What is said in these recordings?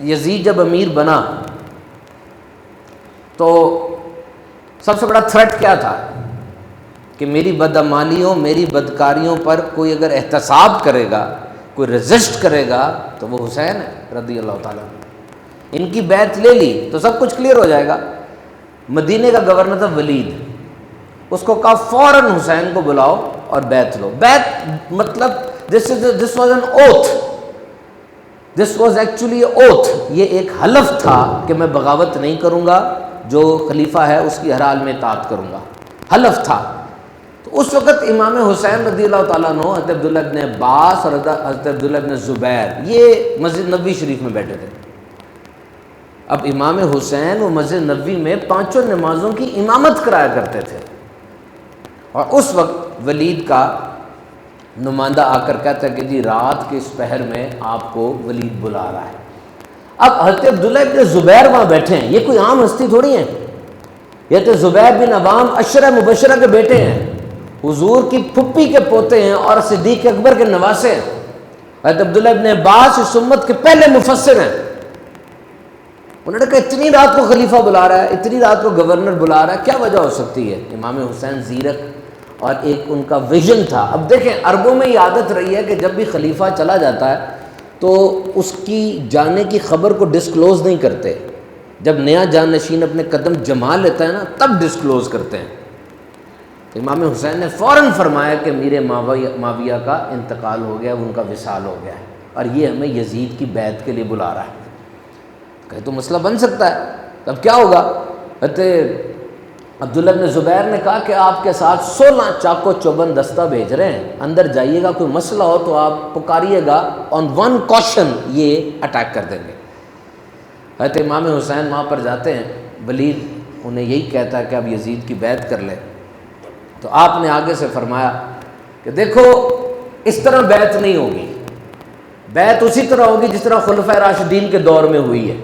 یزید جب امیر بنا تو سب سے بڑا تھریٹ کیا تھا کہ میری بدعمالیوں میری بدکاریوں پر کوئی اگر احتساب کرے گا، کوئی ریزسٹ کرے گا تو وہ حسین ہے رضی اللہ تعالیٰ عنہ۔ ان کی بیعت لے لی تو سب کچھ کلیئر ہو جائے گا۔ مدینے کا گورنر تھا ولید، اس کو کہا فوراً حسین کو بلاؤ اور بیعت لو۔ بیعت مطلب this was an oath, this was actually oath, یہ ایک حلف تھا کہ میں بغاوت نہیں کروں گا، جو خلیفہ ہے اس کی ہر حال میں اطاعت کروں گا، حلف تھا۔ تو اس وقت امام حسین رضی اللہ تعالیٰ عنہ، حضرت عبداللہ ابن عباس اور حضرت عبداللہ ابن زبیر یہ مسجد نبوی شریف میں بیٹھے تھے۔ اب امام حسین وہ مسجد نبوی میں 5 نمازوں کی امامت کرایا کرتے تھے، اور اس وقت ولید کا نمائندہ آ کر کہتا ہے کہ جی رات کے اس پہر میں آپ کو ولید بلا رہا ہے۔ اب حضرت عبداللہ ابن زبیر وہاں بیٹھے ہیں، یہ کوئی عام ہستی تھوڑی ہیں، یہ حضرت زبیر بن عوام عشرہ مبشرہ کے بیٹے ہیں، حضور کی پھپھی کے پوتے ہیں اور صدیق اکبر کے نواسے ہیں۔ حضرت عبداللہ ابن عباس اس امت کے پہلے مفسر ہیں۔ انہوں نے کہا اتنی رات کو خلیفہ بلا رہا ہے، اتنی رات کو گورنر بلا رہا ہے، کیا وجہ ہو سکتی ہے؟ امام حسین زیرک اور ایک ان کا ویژن تھا۔ اب دیکھیں عربوں میں یہ عادت رہی ہے کہ جب بھی خلیفہ چلا جاتا ہے تو اس کی جانے کی خبر کو ڈسکلوز نہیں کرتے، جب نیا جانشین اپنے قدم جما لیتا ہے نا تب ڈسکلوز کرتے ہیں۔ تو امام حسین نے فوراً فرمایا کہ میرے معاویہ کا انتقال ہو گیا، ان کا وصال ہو گیا ہے، اور یہ ہمیں یزید کی بیعت کے لیے بلا رہا ہے۔ کہ تو مسئلہ بن سکتا ہے، تب کیا ہوگا؟ عبداللہ بن زبیر نے کہا کہ آپ کے ساتھ 16 چاق و چوبند دستہ بھیج رہے ہیں، اندر جائیے گا، کوئی مسئلہ ہو تو آپ پکاریے گا، آن ون کوشن یہ اٹیک کر دیں گے۔ حضرت امام حسین وہاں پر جاتے ہیں، ولید انہیں یہی کہتا ہے کہ آپ یزید کی بیعت کر لیں۔ تو آپ نے آگے سے فرمایا کہ دیکھو اس طرح بیعت نہیں ہوگی، بیعت اسی طرح ہوگی جس طرح خلفۂ راشدین کے دور میں ہوئی ہے۔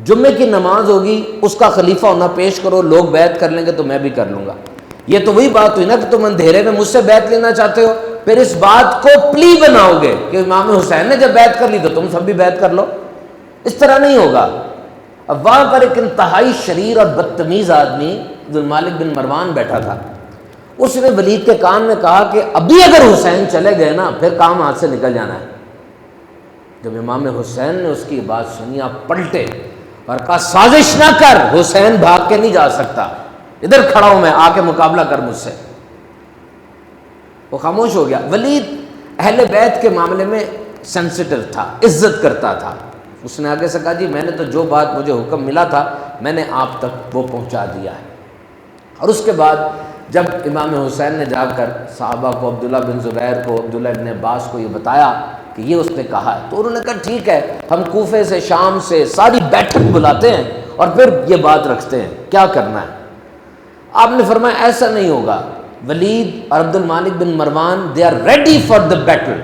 جمعے کی نماز ہوگی، اس کا خلیفہ ہونا پیش کرو، لوگ بیعت کر لیں گے تو میں بھی کر لوں گا۔ یہ تو وہی بات ہوئی نا کہ تم اندھیرے میں مجھ سے بیعت لینا چاہتے ہو، پھر اس بات کو پلی بناؤ گے کہ امام حسین نے جب بیعت کر لی تو تم سب بھی بیعت کر لو۔ اس طرح نہیں ہوگا۔ اب وہاں پر ایک انتہائی شریر اور بدتمیز آدمی عبدالمالک بن مروان بیٹھا تھا، اس نے ولید کے کان میں کہا کہ ابھی اگر حسین چلے گئے نا پھر کام ہاتھ سے نکل جانا ہے۔ جب امام حسین نے اس کی بات سنی آپ پلٹے اور کہا سازش نہ کر، حسین بھاگ کے نہیں جا سکتا، ادھر کھڑا ہوں میں، آ کے مقابلہ کر مجھ سے۔ وہ خاموش ہو گیا۔ ولید اہل بیت کے معاملے میں سینسیٹیو تھا، عزت کرتا تھا۔ اس نے آگے سے کہا جی میں نے تو جو بات مجھے حکم ملا تھا میں نے آپ تک وہ پہنچا دیا ہے۔ اور اس کے بعد جب امام حسین نے جا کر صحابہ کو، عبداللہ بن زبیر کو، عبداللہ بن عباس کو یہ بتایا کہ یہ اس نے کہا ہے، تو انہوں نے کہا ٹھیک ہے، ہم کوفے سے شام سے ساری بیٹھک بلاتے ہیں اور پھر یہ بات رکھتے ہیں، کیا کرنا ہے۔ آپ نے فرمایا ایسا نہیں ہوگا، ولید اور Abd al-Malik bin Marwan they are ready for the battle,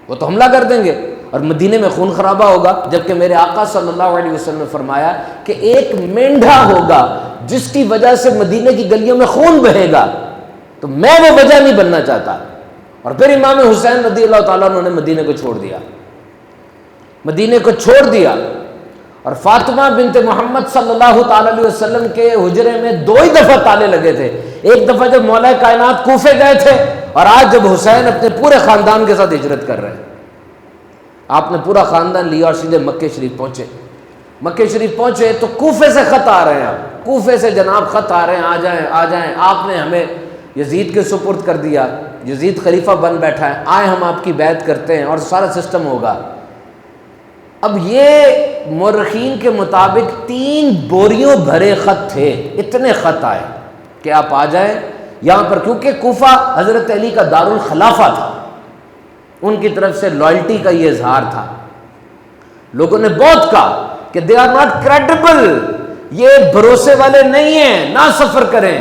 وہ تو حملہ کر دیں گے اور مدینے میں خون خرابہ ہوگا، جبکہ میرے آقا صلی اللہ علیہ وسلم نے فرمایا کہ ایک مینڈھا ہوگا جس کی وجہ سے مدینے کی گلیوں میں خون بہے گا، تو میں وہ وجہ نہیں بننا چاہتا۔ اور پھر امام حسین رضی اللہ تعالیٰ عنہ نے مدینے کو چھوڑ دیا، مدینے کو چھوڑ دیا، اور فاطمہ بنت محمد صلی اللہ تعالیٰ علیہ وسلم کے حجرے میں 2 ہی دفعہ تالے لگے تھے، ایک دفعہ جب مولا کائنات کوفے گئے تھے، اور آج جب حسین اپنے پورے خاندان کے ساتھ ہجرت کر رہے ہیں۔ آپ نے پورا خاندان لیا اور سیدھے مکہ شریف پہنچے۔ مکہ شریف پہنچے تو کوفے سے خط آ رہے ہیں، آپ کوفے سے جناب خط آ رہے ہیں، آ جائیں آ جائیں، آپ نے ہمیں یزید کے سپرد کر دیا، یزید خلیفہ بن بیٹھا ہے، آئیں ہم آپ کی بیعت کرتے ہیں اور سارا سسٹم ہوگا۔ اب یہ مورخین کے مطابق 3 بوریوں بھرے خط تھے، اتنے خط آئے کہ آپ آ جائیں یہاں پر، کیونکہ کوفہ حضرت علی کا دارالخلافہ تھا، ان کی طرف سے لائلٹی کا یہ اظہار تھا۔ لوگوں نے بہت کہا کہ دے آر ناٹ کریڈیبل، یہ بھروسے والے نہیں ہیں، نہ سفر کریں،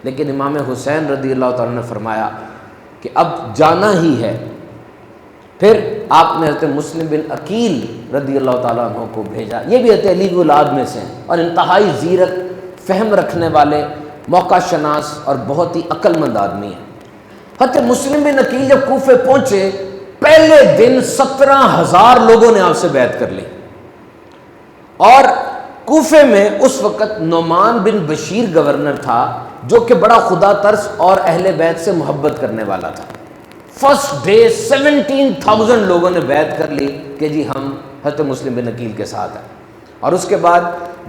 لیکن امام حسین رضی اللہ تعالیٰ نے فرمایا کہ اب جانا ہی ہے۔ پھر آپ نے حضرت مسلم بن عقیل رضی اللہ تعالیٰ عنہ کو بھیجا، یہ بھی حضرت علی کی اولاد میں سے ہیں اور انتہائی زیرک، فہم رکھنے والے، موقع شناس اور بہت ہی عقل مند آدمی ہیں۔ حضرت مسلم بن عقیل جب کوفے پہنچے، پہلے دن 17,000 لوگوں نے آپ سے بیعت کر لی، اور کوفے میں اس وقت نعمان بن بشیر گورنر تھا، جو کہ بڑا خدا ترس اور اہل بیت سے محبت کرنے والا تھا۔ فرسٹ ڈے 17,000 لوگوں نے بیعت کر لی کہ جی ہم حضرت مسلم بن عقیل کے ساتھ ہیں، اور اس کے بعد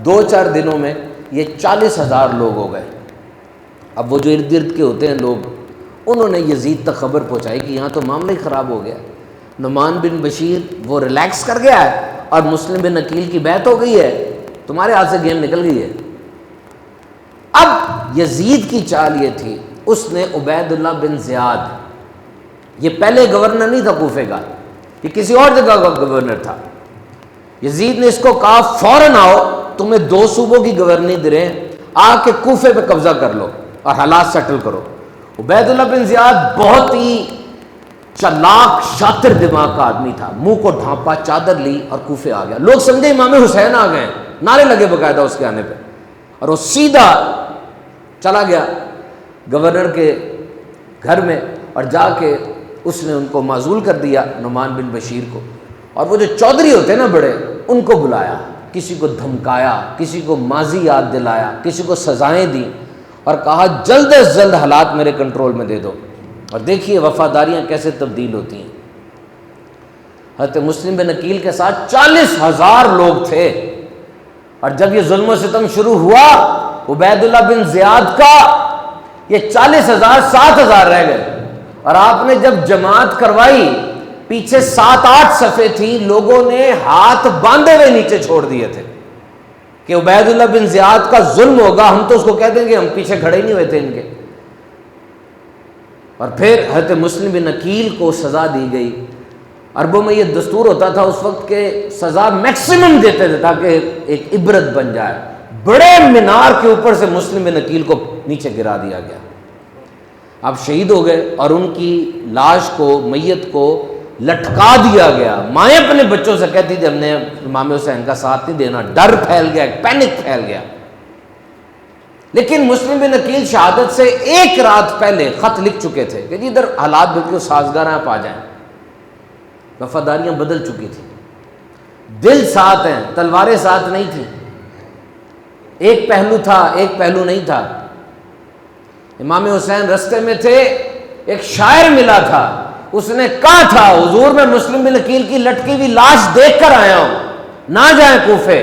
2-4 دنوں میں یہ 40,000 لوگ ہو گئے۔ اب وہ جو ارد گرد کے ہوتے ہیں لوگ، انہوں نے یزید تک خبر پہنچائی کہ یہاں تو معاملہ ہی خراب ہو گیا، نعمان بن بشیر وہ ریلیکس کر گیا ہے اور مسلم بن عقیل کی بیعت ہو گئی ہے، تمہارے ہاتھ سے گیم نکل گئی ہے۔ اب یزید کی چال یہ تھی، اس نے عبید اللہ بن زیاد، یہ پہلے گورنر نہیں تھا کوفے کا، یہ کسی اور جگہ کا گورنر تھا، یزید نے اس کو کہا فوراً آؤ، تمہیں 2 صوبوں کی گورنری دے رہے ہیں، آ کے کوفے پہ قبضہ کر لو اور حالات سیٹل کرو۔ عبید اللہ بن زیاد بہت ہی چلاک شاطر دماغ کا آدمی تھا، منہ کو ڈھانپا، چادر لی اور کوفے آ گیا۔ لوگ سمجھے امام حسین آ گئے، نعرے لگے باقاعدہ اس کے آنے پہ، اور وہ سیدھا چلا گیا گورنر کے گھر میں، اور جا کے اس نے ان کو معزول کر دیا نعمان بن بشیر کو، اور وہ جو چودھری ہوتے ہیں نا بڑے، ان کو بلایا، کسی کو دھمکایا، کسی کو ماضی یاد دلایا، کسی کو سزائیں دی، اور کہا جلد از جلد حالات میرے کنٹرول میں دے دو۔ اور دیکھیے وفاداریاں کیسے تبدیل ہوتی ہیں۔ حضرت مسلم بن عقیل کے ساتھ 40,000 لوگ تھے، اور جب یہ ظلم و ستم شروع ہوا عبید اللہ بن زیاد کا، یہ 40,000 7,000 رہ گئے، اور آپ نے جب جماعت کروائی، پیچھے 7-8 صفیں تھی، لوگوں نے ہاتھ باندھے ہوئے نیچے چھوڑ دیے تھے کہ عبید اللہ بن زیاد کا ظلم ہوگا، ہم تو اس کو کہہ دیں گے، ہم پیچھے کھڑے ہی نہیں ہوئے تھے ان کے۔ اور پھر حضرت مسلم بن عقیل کو سزا دی گئی۔ عربوں میں یہ دستور ہوتا تھا اس وقت کہ سزا میکسیمم دیتے تھے تاکہ ایک عبرت بن جائے۔ بڑے مینار کے اوپر سے مسلم بن عقیل کو نیچے گرا دیا گیا، آپ شہید ہو گئے، اور ان کی لاش کو، میت کو لٹکا دیا گیا۔ مائیں اپنے بچوں سے کہتی تھی ہم نے امام حسین کا ساتھ نہیں دینا، ڈر پھیل گیا، پینک پھیل گیا۔ لیکن مسلم بن عقیل شہادت سے 1 رات پہلے خط لکھ چکے تھے کہ جی ادھر حالات بالکل سازگار ہیں، آپ آ جائیں۔ وفاداریاں بدل چکی تھیں، دل ساتھ ہیں، تلواریں ساتھ نہیں تھیں، ایک پہلو تھا، ایک پہلو نہیں تھا۔ امام حسین رستے میں تھے، ایک شاعر ملا تھا، اس نے کہا تھا حضور میں مسلم بن عقیل کی لٹکی ہوئی لاش دیکھ کر آیا ہوں، نہ جائیں کوفے۔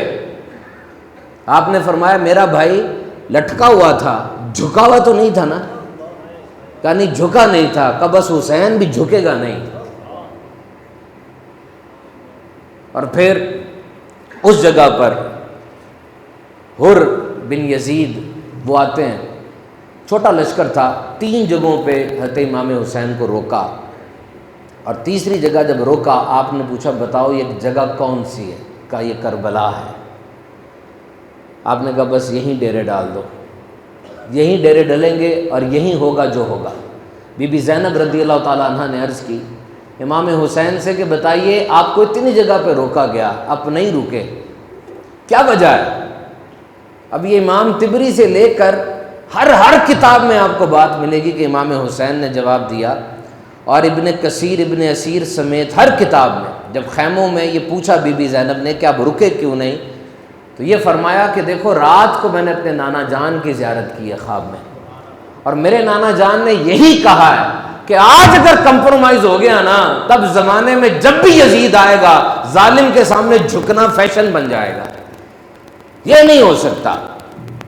آپ نے فرمایا میرا بھائی لٹکا ہوا تھا، جھکا ہوا تو نہیں تھا نا؟ کہا نہیں، جھکا نہیں تھا۔ کہا بس حسین بھی جھکے گا نہیں۔ اور پھر اس جگہ پر حر بن یزید وہ آتے ہیں، چھوٹا لشکر تھا، 3 جگہوں پہ حضرت امام حسین کو روکا، اور تیسری جگہ جب روکا آپ نے پوچھا بتاؤ یہ جگہ کون سی ہے؟ کہا یہ کربلا ہے۔ آپ نے کہا بس یہیں ڈیرے ڈال دو، یہیں ڈیرے ڈلیں گے اور یہیں ہوگا جو ہوگا۔ بی بی زینب رضی اللہ تعالیٰ عنہ نے عرض کی امام حسین سے کہ بتائیے آپ کو اتنی جگہ پہ روکا گیا، آپ نہیں رکے، کیا وجہ ہے؟ اب یہ امام طبری سے لے کر ہر کتاب میں آپ کو بات ملے گی کہ امام حسین نے جواب دیا، اور ابن کثیر، ابن اسیر سمیت ہر کتاب میں جب خیموں میں یہ پوچھا بی بی زینب نے کہ آپ رکے کیوں نہیں، تو یہ فرمایا کہ دیکھو رات کو میں نے اپنے نانا جان کی زیارت کی ہے خواب میں، اور میرے نانا جان نے یہی کہا ہے کہ آج اگر کمپرومائز ہو گیا نا، تب زمانے میں جب بھی یزید آئے گا ظالم کے سامنے جھکنا فیشن بن جائے گا، یہ نہیں ہو سکتا۔